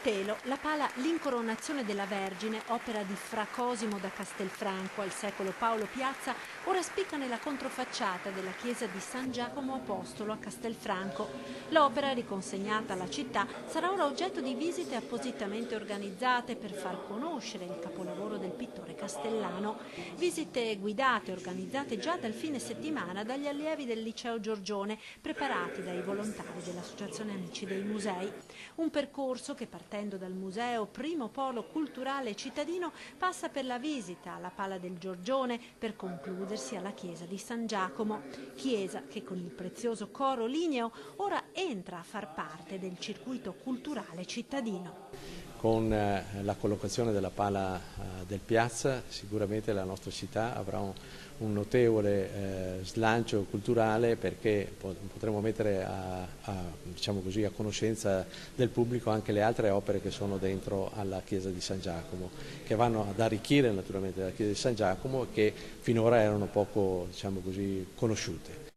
Telo, la pala L'Incoronazione della Vergine, opera di Fra Cosimo da Castelfranco al secolo Paolo Piazza, ora spicca nella controfacciata della chiesa di San Giacomo Apostolo a Castelfranco. L'opera, riconsegnata alla città, sarà ora oggetto di visite appositamente organizzate per far conoscere il capolavoro del pittore castellano. Visite guidate e organizzate già dal fine settimana dagli allievi del Liceo Giorgione, preparati dai volontari dell'Associazione Amici dei Musei. Un percorso che, partendo dal museo, primo polo culturale cittadino, passa per la visita alla Pala del Giorgione per concludersi alla chiesa di San Giacomo, chiesa che con il prezioso coro ligneo ora entra a far parte del circuito culturale cittadino. Con la collocazione della Pala del Piazza sicuramente la nostra città avrà un notevole slancio culturale, perché potremo mettere diciamo così, a conoscenza del pubblico anche le altre opere che sono dentro alla chiesa di San Giacomo, che vanno ad arricchire naturalmente la chiesa di San Giacomo, che finora erano poco, diciamo così, conosciute.